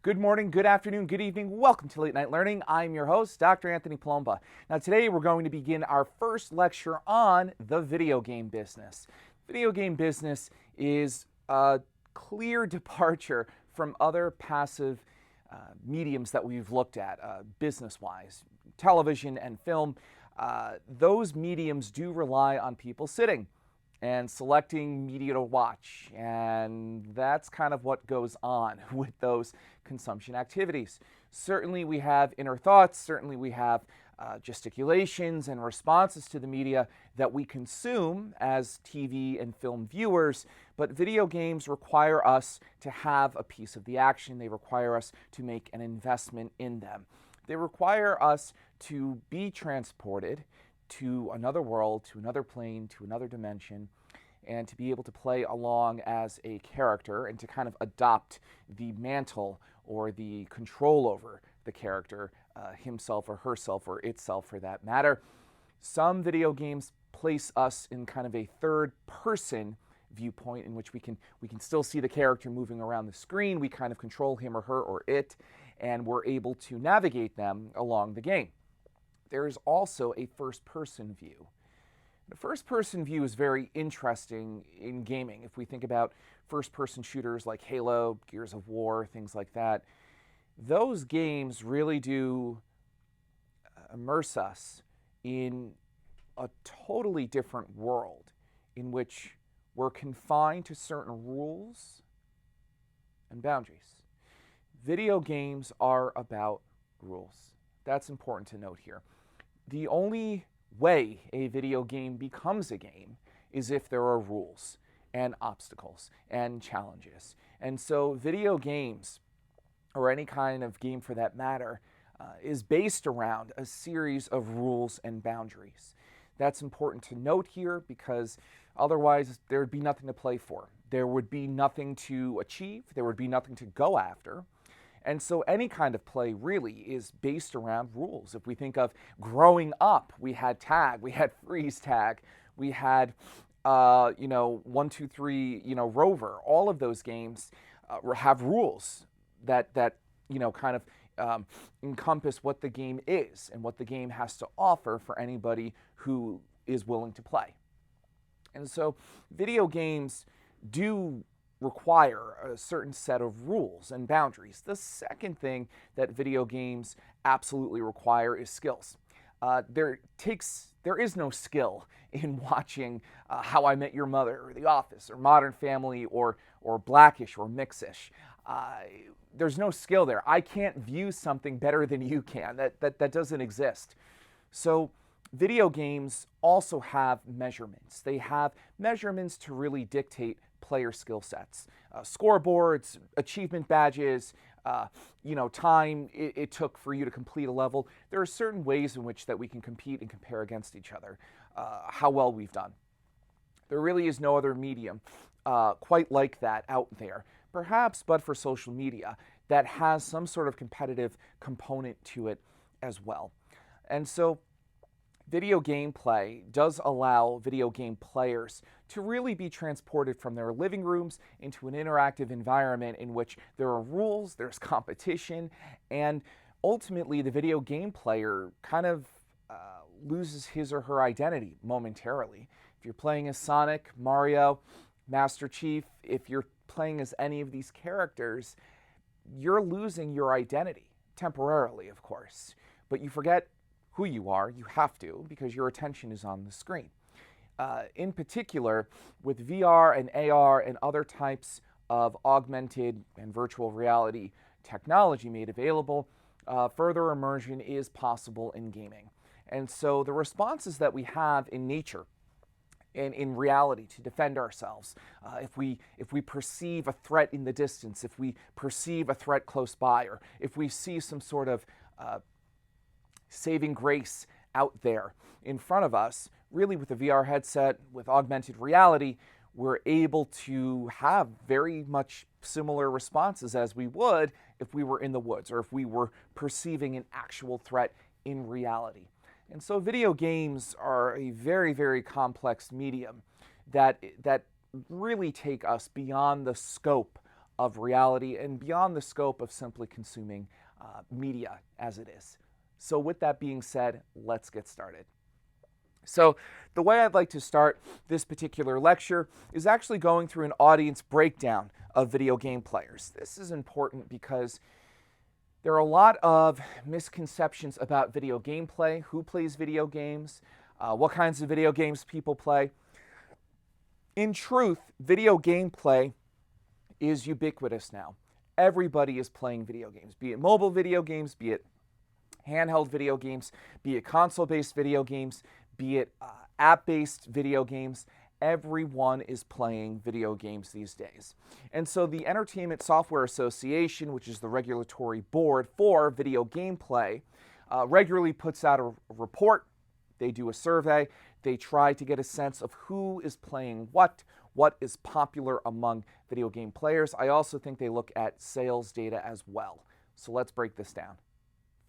Good morning, good afternoon, good evening. Welcome to Late Night Learning. I'm your host, Dr. Anthony Palumba. Now today we're going to begin our first lecture on the video game business. Video game business is a clear departure from other passive mediums that we've looked at business-wise. Television and film, those mediums do rely on people sitting and selecting media to watch. And that's kind of what goes on with those consumption activities. Certainly we have inner thoughts, certainly we have gesticulations and responses to the media that we consume as TV and film viewers, but video games require us to have a piece of the action. They require us to make an investment in them. They require us to be transported to another world, to another plane, to another dimension, and to be able to play along as a character and to kind of adopt the mantle or the control over the character, himself or herself or itself for that matter. Some video games place us in kind of a third-person viewpoint in which we can still see the character moving around the screen. We kind of control him or her or it, and we're able to navigate them along the game. There is also a first-person view. The first-person view is very interesting in gaming. If we think about first-person shooters like Halo, Gears of War, things like that, those games really do immerse us in a totally different world in which we're confined to certain rules and boundaries. Video games are about rules. That's important to note here. The only way a video game becomes a game is if there are rules and obstacles and challenges. And so video games, or any kind of game for that matter, is based around a series of rules and boundaries. That's important to note here because otherwise there would be nothing to play for. There would be nothing to achieve. There would be nothing to go after. And so any kind of play really is based around rules. If we think of growing up, we had tag, we had freeze tag, we had 1, 2, 3, Rover. All of those games have rules that kind of encompass what the game is and what the game has to offer for anybody who is willing to play. And so video games do require a certain set of rules and boundaries. The second thing that video games absolutely require is skills. There is no skill in watching How I Met Your Mother or The Office or Modern Family or Blackish or Mixish. There's no skill there. I can't view something better than you can. That doesn't exist. So video games also have measurements. They have measurements to really dictate player skill sets, scoreboards, achievement badges, time it took for you to complete a level. There are certain ways in which that we can compete and compare against each other, how well we've done. There really is no other medium quite like that out there, perhaps but for social media, that has some sort of competitive component to it as well. And so video gameplay does allow video game players to really be transported from their living rooms into an interactive environment in which there are rules, there's competition, and ultimately the video game player kind of loses his or her identity momentarily. If you're playing as Sonic, Mario, Master Chief, if you're playing as any of these characters, you're losing your identity, temporarily of course, but you forget who you are. You have to, because your attention is on the screen. In particular, with VR and AR and other types of augmented and virtual reality technology made available, further immersion is possible in gaming. And so the responses that we have in nature and in reality to defend ourselves, if we perceive a threat in the distance, if we perceive a threat close by, or if we see some sort of saving grace out there in front of us, really with a VR headset, with augmented reality, we're able to have very much similar responses as we would if we were in the woods or if we were perceiving an actual threat in reality. And so video games are a very, very complex medium that really take us beyond the scope of reality and beyond the scope of simply consuming media as it is. So with that being said, let's get started. So the way I'd like to start this particular lecture is actually going through an audience breakdown of video game players. This is important because there are a lot of misconceptions about video game play, who plays video games, what kinds of video games people play. In truth, video game play is ubiquitous now. Everybody is playing video games, be it mobile video games, be it handheld video games, be it console-based video games, be it app-based video games. Everyone is playing video games these days. And so the Entertainment Software Association, which is the regulatory board for video game play, regularly puts out a report. They do a survey. They try to get a sense of who is playing what is popular among video game players. I also think they look at sales data as well. So let's break this down.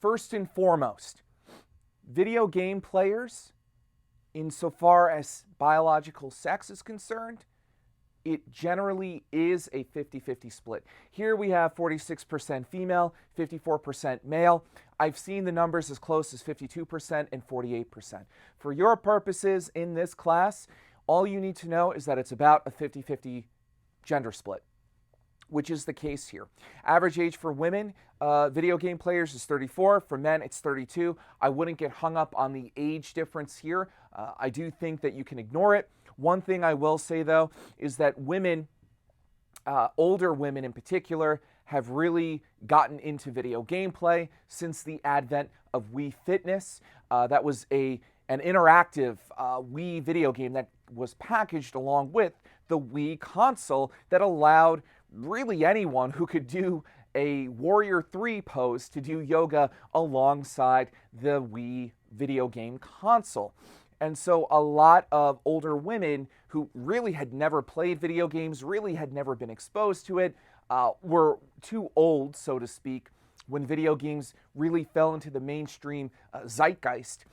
First and foremost, video game players, insofar as biological sex is concerned, it generally is a 50-50 split. Here we have 46% female, 54% male. I've seen the numbers as close as 52% and 48%. For your purposes in this class, all you need to know is that it's about a 50-50 gender split, which is the case here. Average age for women, video game players, is 34. For men, it's 32. I wouldn't get hung up on the age difference here. I do think that you can ignore it. One thing I will say, though, is that women, older women in particular, have really gotten into video game play since the advent of Wii Fitness. That was an interactive Wii video game that was packaged along with the Wii console that allowed really anyone who could do a Warrior 3 pose to do yoga alongside the Wii video game console. And so a lot of older women who really had never played video games, really had never been exposed to it, were too old, so to speak, when video games really fell into the mainstream zeitgeist.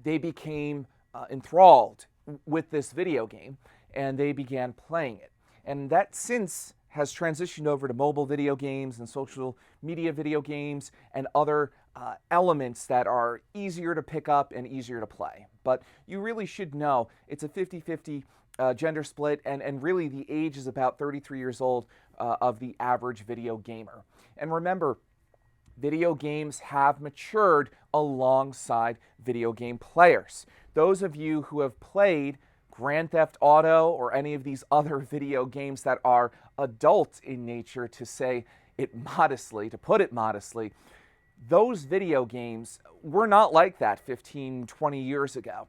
They became enthralled with this video game, and they began playing it. And that since has transitioned over to mobile video games and social media video games and other elements that are easier to pick up and easier to play. But you really should know it's a 50-50 gender split, and really the age is about 33 years old of the average video gamer. And remember, video games have matured alongside video game players. Those of you who have played Grand Theft Auto or any of these other video games that are adult in nature, to say it modestly, to put it modestly, those video games were not like that 15, 20 years ago.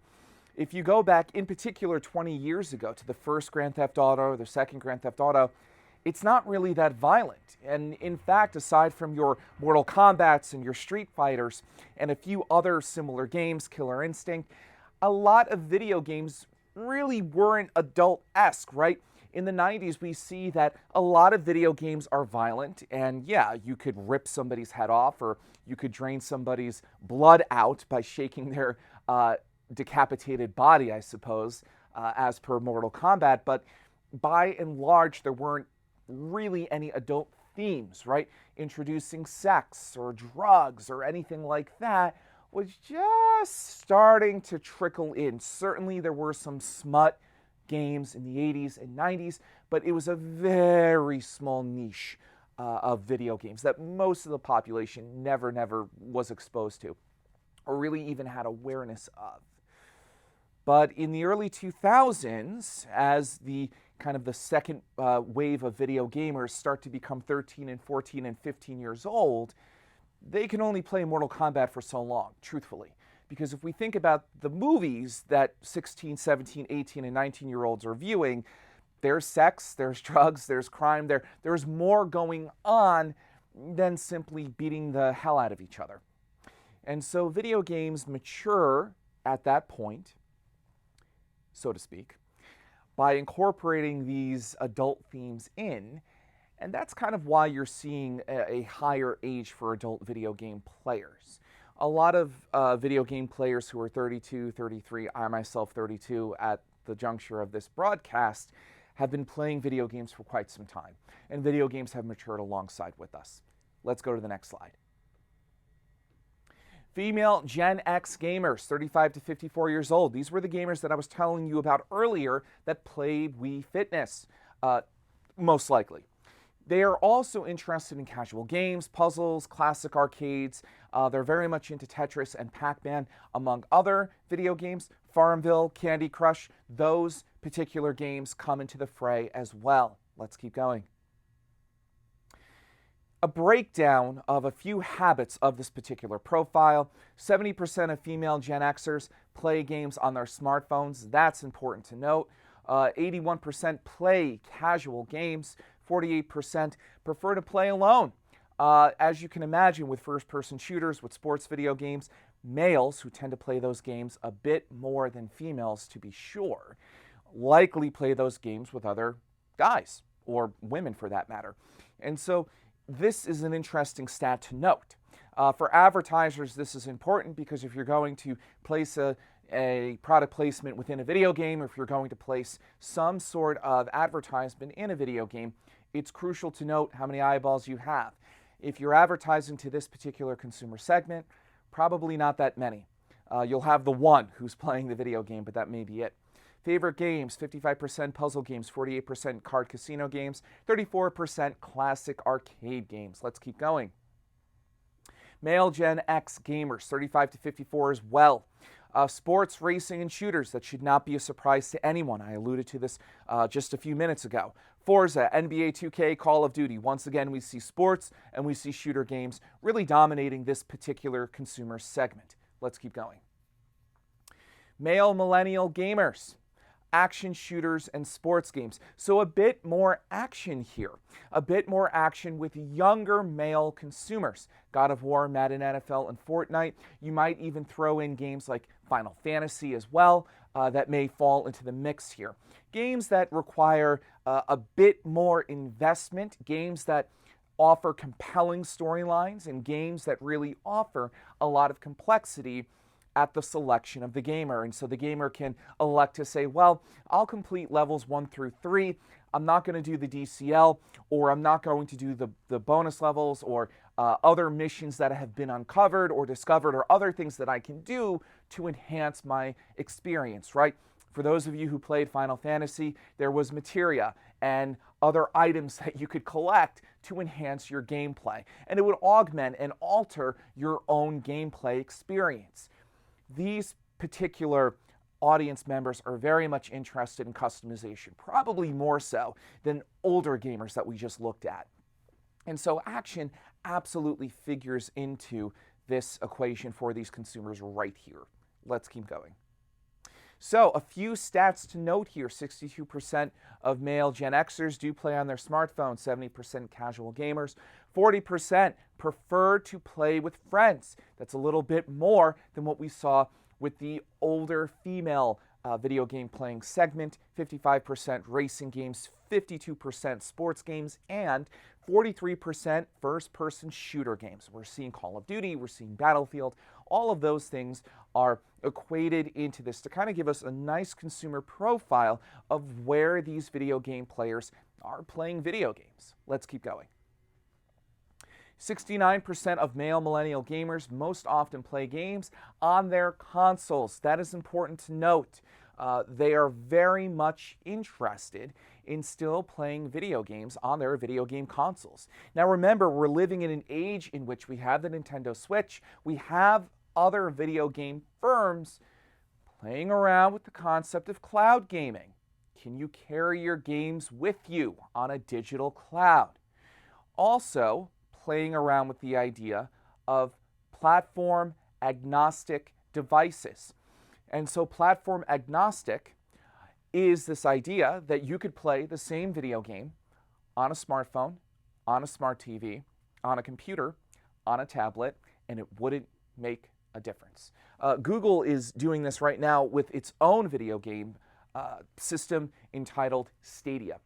If you go back, in particular 20 years ago, to the first Grand Theft Auto, the second Grand Theft Auto, it's not really that violent. And in fact, aside from your Mortal Kombats and your Street Fighters and a few other similar games, Killer Instinct, a lot of video games really weren't adult-esque, right? In the 90s, we see that a lot of video games are violent, and yeah, you could rip somebody's head off, or you could drain somebody's blood out by shaking their decapitated body, I suppose, as per Mortal Kombat. But by and large, there weren't really any adult themes, right? Introducing sex or drugs or anything like that was just starting to trickle in. Certainly there were some smut games in the 80s and 90s, but it was a very small niche of video games that most of the population never was exposed to or really even had awareness of. But in the early 2000s, as the kind of the second wave of video gamers start to become 13 and 14 and 15 years old, they can only play Mortal Kombat for so long, truthfully. Because if we think about the movies that 16, 17, 18, and 19-year-olds are viewing, there's sex, there's drugs, there's crime, there's more going on than simply beating the hell out of each other. And so video games mature at that point, so to speak, by incorporating these adult themes in. And that's kind of why you're seeing a higher age for adult video game players. A lot of video game players who are 32, 33, I myself 32 at the juncture of this broadcast, have been playing video games for quite some time, and video games have matured alongside with us. Let's go to the next slide. Female Gen X gamers, 35 to 54 years old. These were the gamers that I was telling you about earlier that play Wii Fitness, most likely. They are also interested in casual games, puzzles, classic arcades. They're very much into Tetris and Pac-Man, among other video games. Farmville, Candy Crush, those particular games come into the fray as well. Let's keep going. A breakdown of a few habits of this particular profile. 70% of female Gen Xers play games on their smartphones. That's important to note. 81% play casual games. 48% prefer to play alone. As you can imagine, with first-person shooters, with sports video games, males who tend to play those games a bit more than females, to be sure, likely play those games with other guys, or women for that matter. And so this is an interesting stat to note. For advertisers, this is important because if you're going to place a product placement within a video game, or if you're going to place some sort of advertisement in a video game, it's crucial to note how many eyeballs you have. If you're advertising to this particular consumer segment, probably not that many. You'll have the one who's playing the video game, but that may be it. Favorite games, 55% puzzle games, 48% card casino games, 34% classic arcade games. Let's keep going. Male Gen X gamers, 35 to 54 as well. Sports, racing, and shooters, that should not be a surprise to anyone. I alluded to this just a few minutes ago. Forza, NBA 2K, Call of Duty. Once again, we see sports and we see shooter games really dominating this particular consumer segment. Let's keep going. Male millennial gamers, action shooters and sports games. So a bit more action here. A bit more action with younger male consumers. God of War, Madden NFL, and Fortnite. You might even throw in games like Final Fantasy as well that may fall into the mix here. Games that require a bit more investment, games that offer compelling storylines, and games that really offer a lot of complexity at the selection of the gamer. And so the gamer can elect to say, well, I'll complete levels 1 through 3. I'm not going to do the DCL, or I'm not going to do the bonus levels, or other missions that have been uncovered or discovered, or other things that I can do to enhance my experience, right? For those of you who played Final Fantasy, there was materia and other items that you could collect to enhance your gameplay. And it would augment and alter your own gameplay experience. These particular audience members are very much interested in customization, probably more so than older gamers that we just looked at. And so action absolutely figures into this equation for these consumers right here. Let's keep going. So a few stats to note here. 62% of male Gen Xers do play on their smartphone, 70% casual gamers, 40% prefer to play with friends. That's a little bit more than what we saw with the older female video game playing segment. 55% racing games, 52% sports games, and 43% first-person shooter games. We're seeing Call of Duty, we're seeing Battlefield. All of those things are equated into this to kind of give us a nice consumer profile of where these video game players are playing video games. Let's keep going. 69% of male millennial gamers most often play games on their consoles. That is important to note. They are very much interested in still playing video games on their video game consoles. Now remember, we're living in an age in which we have the Nintendo Switch, we have other video game firms playing around with the concept of cloud gaming. Can you carry your games with you on a digital cloud? Also, playing around with the idea of platform agnostic devices. And so platform agnostic is this idea that you could play the same video game on a smartphone, on a smart TV, on a computer, on a tablet, and it wouldn't make a difference. Google is doing this right now with its own video game system entitled Stadia.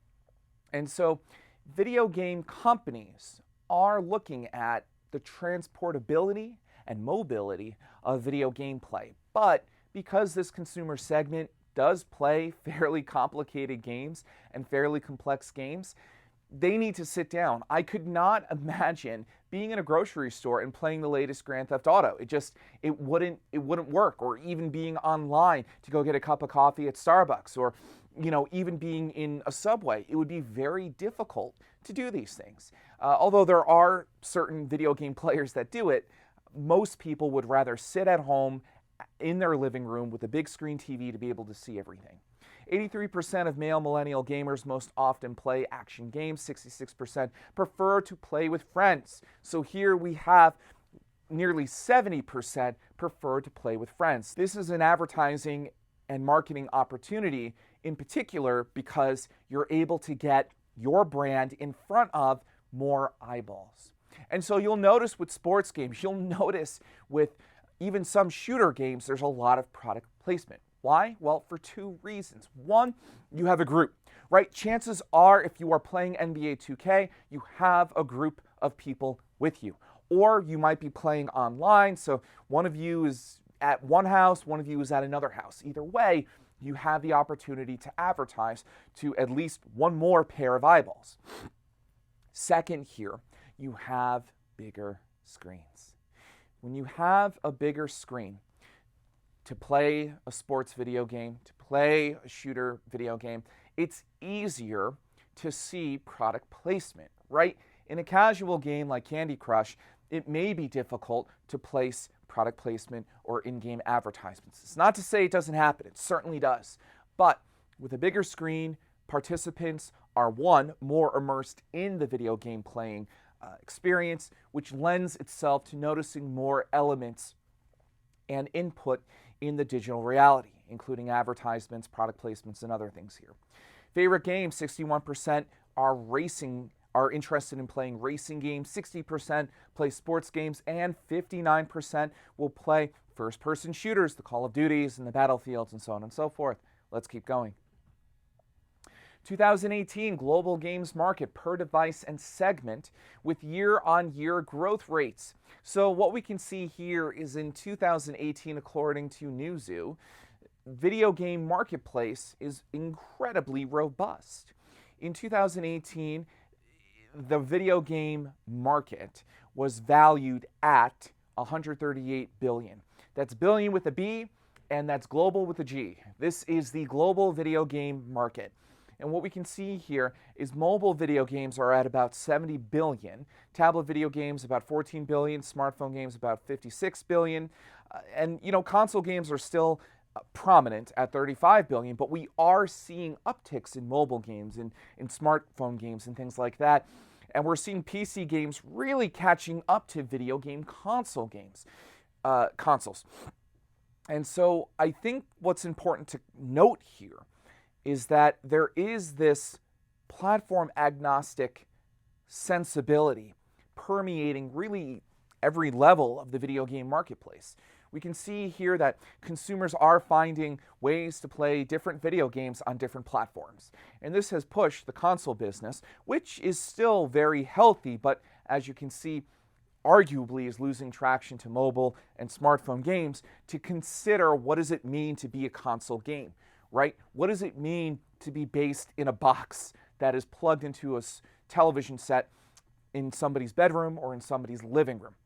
And so video game companies are looking at the transportability and mobility of video gameplay. But because this consumer segment does play fairly complicated games and fairly complex games, they need to sit down. I could not imagine being in a grocery store and playing the latest Grand Theft Auto. It wouldn't work. Or even being online to go get a cup of coffee at Starbucks, or even being in a Subway. It would be very difficult to do these things. Although there are certain video game players that do it, most people would rather sit at home in their living room with a big screen TV to be able to see everything. 83% of male millennial gamers most often play action games. 66% prefer to play with friends. So here we have nearly 70% prefer to play with friends. This is an advertising and marketing opportunity in particular because you're able to get your brand in front of more eyeballs. And so you'll notice with sports games, you'll notice with even some shooter games, there's a lot of product placement. Why? Well, for two reasons. One, you have a group, right? Chances are if you are playing NBA 2K, you have a group of people with you. Or you might be playing online, so one of you is at one house, one of you is at another house. Either way, you have the opportunity to advertise to at least one more pair of eyeballs. Second here, you have bigger screens. When you have a bigger screen to play a sports video game, to play a shooter video game, it's easier to see product placement, right? In a casual game like Candy Crush, it may be difficult to place product placement or in-game advertisements. It's not to say it doesn't happen, it certainly does. But with a bigger screen, participants are, one, more immersed in the video game playing experience, which lends itself to noticing more elements and input in the digital reality, including advertisements, product placements, and other things here. Favorite games, 61% are interested in playing racing games, 60% play sports games, and 59% will play first-person shooters, the Call of Duties and the Battlefields, and so on and so forth. Let's keep going. 2018 global games market per device and segment with year-on-year growth rates. So what we can see here is in 2018, according to Newzoo, video game marketplace is incredibly robust. In 2018, the video game market was valued at $138 billion. That's billion with a B, and that's global with a G. This is the global video game market. And what we can see here is mobile video games are at about 70 billion, tablet video games about 14 billion, smartphone games about 56 billion, and console games are still prominent at 35 billion, but we are seeing upticks in mobile games, in smartphone games and things like that. And we're seeing PC games really catching up to video game consoles. And so I think what's important to note here is that there is this platform agnostic sensibility permeating really every level of the video game marketplace. We can see here that consumers are finding ways to play different video games on different platforms. And this has pushed the console business, which is still very healthy, but as you can see, arguably is losing traction to mobile and smartphone games, to consider what does it mean to be a console game, right? What does it mean to be based in a box that is plugged into a television set in somebody's bedroom or in somebody's living room?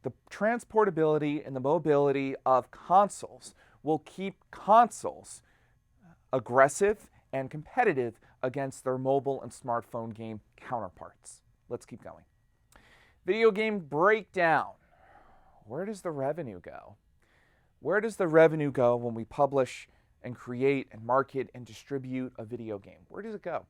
The transportability and the mobility of consoles will keep consoles aggressive and competitive against their mobile and smartphone game counterparts. Let's keep going. Video game breakdown. Where does the revenue go? Where does the revenue go when we publish and create and market and distribute a video game? Where does it go?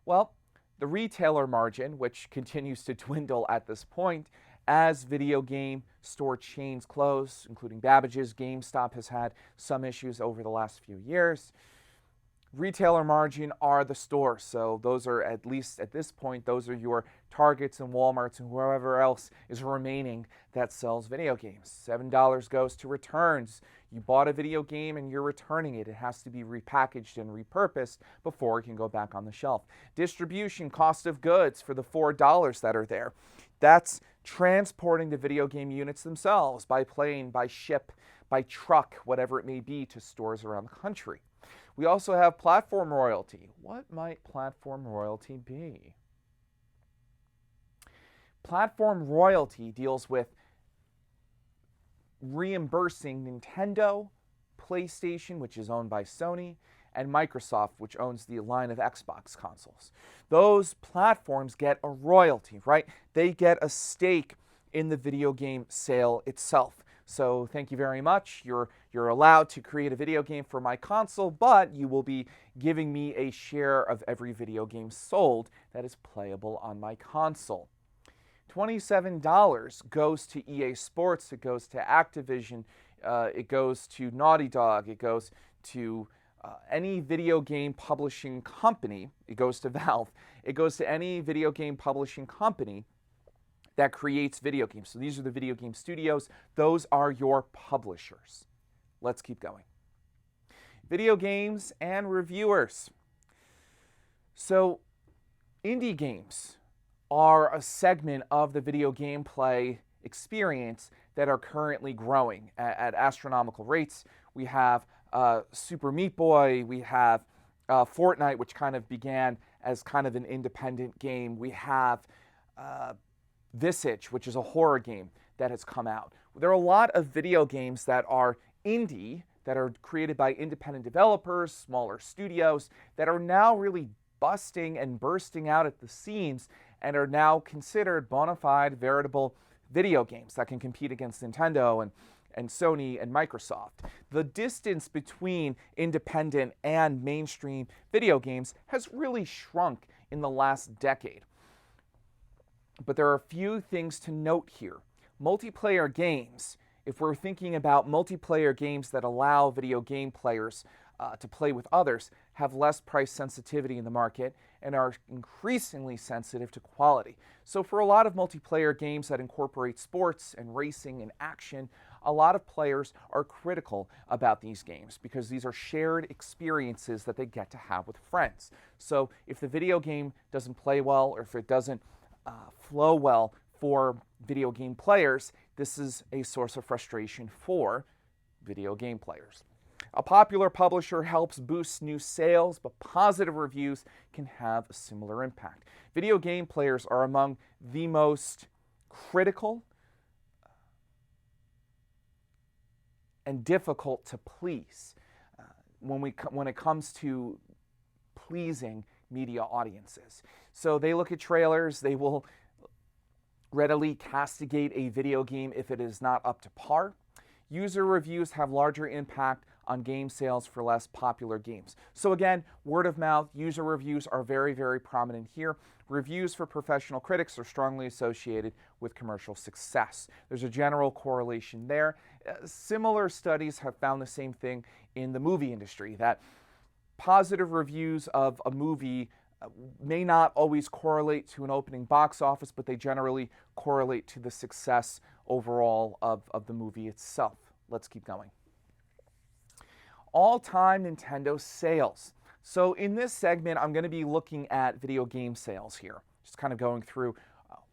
Well, the retailer margin, which continues to dwindle at this point as video game store chains close, including Babbage's. GameStop has had some issues over the last few years. Retailer margin are the stores, so those are, at least at this point, those are your Targets and Walmarts and whoever else is remaining that sells video games. $7 goes to returns. You bought a video game and you're returning it. It has to be repackaged and repurposed before it can go back on the shelf. Distribution, cost of goods for the $4 that are there. That's transporting the video game units themselves by plane, by ship, by truck, whatever it may be, to stores around the country. We also have platform royalty. What might platform royalty be? Platform royalty deals with reimbursing Nintendo, PlayStation, which is owned by Sony, and Microsoft, which owns the line of Xbox consoles. Those platforms get a royalty, right? They get a stake in the video game sale itself. So thank you very much. You're allowed to create a video game for my console, but you will be giving me a share of every video game sold that is playable on my console. $27 goes to EA Sports, it goes to Activision, it goes to Naughty Dog, it goes to any video game publishing company, it goes to Valve, it goes to any video game publishing company that creates video games. So these are the video game studios, those are your publishers. Let's keep going. Video games and reviewers. So indie games are a segment of the video gameplay experience that are currently growing at astronomical rates. We have Super Meat Boy, we have Fortnite, which kind of began as kind of an independent game. We have Visage, which is a horror game that has come out. There are a lot of video games that are indie, that are created by independent developers, smaller studios, that are now really busting and bursting out at the seams and are now considered bona fide, veritable video games that can compete against Nintendo and Sony and Microsoft. The distance between independent and mainstream video games has really shrunk in the last decade. But there are a few things to note here. Multiplayer games, if we're thinking about multiplayer games that allow video game players to play with others, have less price sensitivity in the market and are increasingly sensitive to quality. So for a lot of multiplayer games that incorporate sports and racing and action, a lot of players are critical about these games because these are shared experiences that they get to have with friends. So if the video game doesn't play well or if it doesn't flow well for video game players, this is a source of frustration for video game players. A popular publisher helps boost new sales, but positive reviews can have a similar impact. Video game players are among the most critical and difficult to please when it comes to pleasing media audiences. So they look at trailers, they will readily castigate a video game if it is not up to par. User reviews have larger impact on game sales for less popular games. So again, word of mouth, user reviews are very, very prominent here. Reviews for professional critics are strongly associated with commercial success. There's a general correlation there. Similar studies have found the same thing in the movie industry, that positive reviews of a movie may not always correlate to an opening box office, but they generally correlate to the success overall of the movie itself. Let's keep going. All-time Nintendo sales. So in this segment, I'm going to be looking at video game sales here, just kind of going through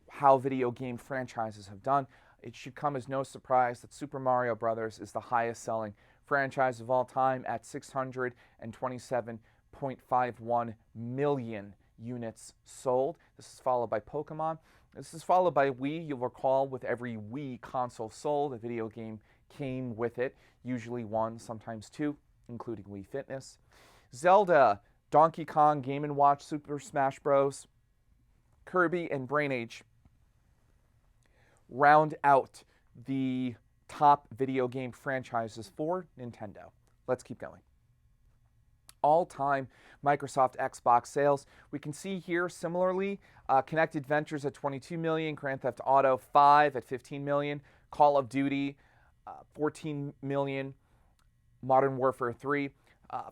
how video game franchises have done. It should come as no surprise that Super Mario Bros. Is the highest selling franchise of all time at 627.51 million units sold. This is followed by Pokemon. This is followed by Wii. You'll recall with every Wii console sold, a video game came with it, usually one, sometimes two, including Wii Fitness. Zelda, Donkey Kong, Game & Watch, Super Smash Bros., Kirby, and Brain Age round out the top video game franchises for Nintendo. Let's keep going. All-time Microsoft Xbox sales. We can see here similarly, Connected Ventures at 22 million, Grand Theft Auto 5 at 15 million, Call of Duty 14 million, Modern Warfare 3,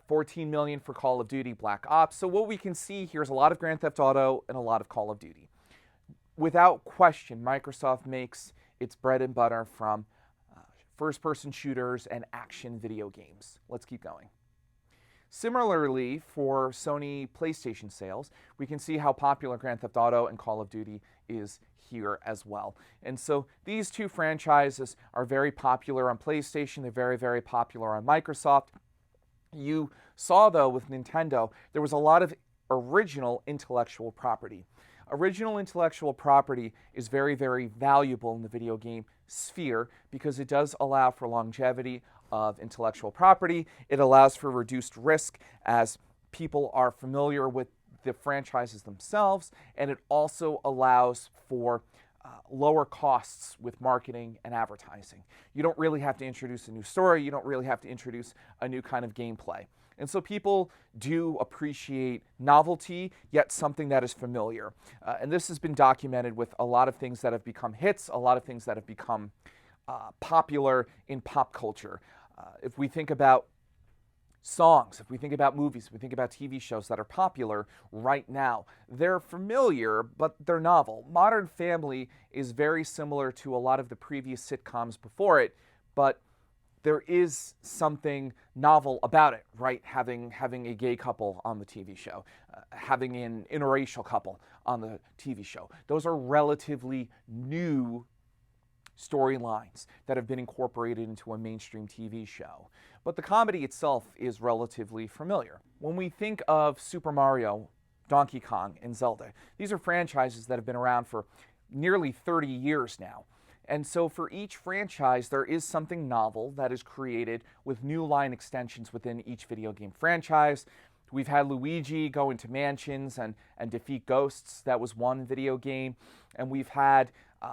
14 million for Call of Duty Black Ops. So what we can see here is a lot of Grand Theft Auto and a lot of Call of Duty. Without question, Microsoft makes its bread and butter from first-person shooters and action video games. Let's keep going. Similarly, for Sony PlayStation sales, we can see how popular Grand Theft Auto and Call of Duty is here as well. And so these two franchises are very popular on PlayStation. They're very, very popular on Microsoft. You saw, though, with Nintendo, there was a lot of original intellectual property. Original intellectual property is very, very valuable in the video game sphere because it does allow for longevity of intellectual property. It allows for reduced risk as people are familiar with the franchises themselves, and it also allows for lower costs with marketing and advertising. You don't really have to introduce a new story. You don't really have to introduce a new kind of gameplay. And so people do appreciate novelty, yet something that is familiar. And this has been documented with a lot of things that have become hits, a lot of things that have become popular in pop culture. If we think about songs, if we think about movies, if we think about TV shows that are popular right now, they're familiar, but they're novel. Modern Family is very similar to a lot of the previous sitcoms before it, but there is something novel about it, right? Having a gay couple on the TV show, having an interracial couple on the TV show. Those are relatively new storylines that have been incorporated into a mainstream TV show. But the comedy itself is relatively familiar. When we think of Super Mario, Donkey Kong, and Zelda, these are franchises that have been around for nearly 30 years now. And so for each franchise, there is something novel that is created with new line extensions within each video game franchise. We've had Luigi go into mansions and defeat ghosts. That was one video game. And we've had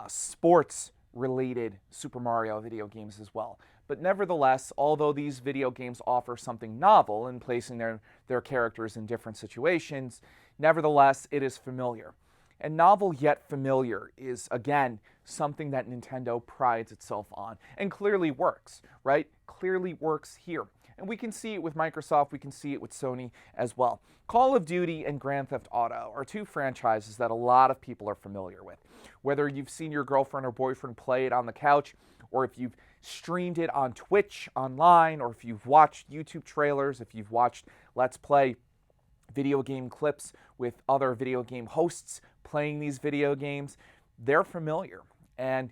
sports-related Super Mario video games as well. But nevertheless, although these video games offer something novel in placing their characters in different situations, nevertheless, it is familiar. And novel yet familiar is, again, something that Nintendo prides itself on and clearly works, right? Clearly works here. And we can see it with Microsoft, we can see it with Sony as well. Call of Duty and Grand Theft Auto are two franchises that a lot of people are familiar with. Whether you've seen your girlfriend or boyfriend play it on the couch, or if you've streamed it on Twitch online, or if you've watched YouTube trailers, if you've watched Let's Play video game clips with other video game hosts playing these video games, they're familiar. And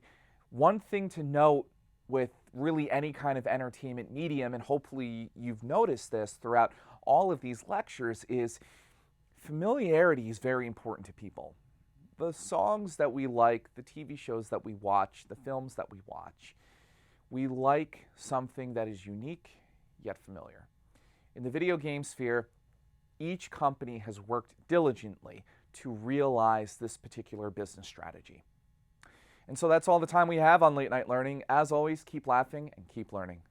one thing to note with really any kind of entertainment medium, and hopefully you've noticed this throughout all of these lectures, is familiarity is very important to people. The songs that we like, the TV shows that we watch, the films that we watch, we like something that is unique yet familiar. In the video game sphere, each company has worked diligently to realize this particular business strategy. And so that's all the time we have on Late Night Learning. As always, keep laughing and keep learning.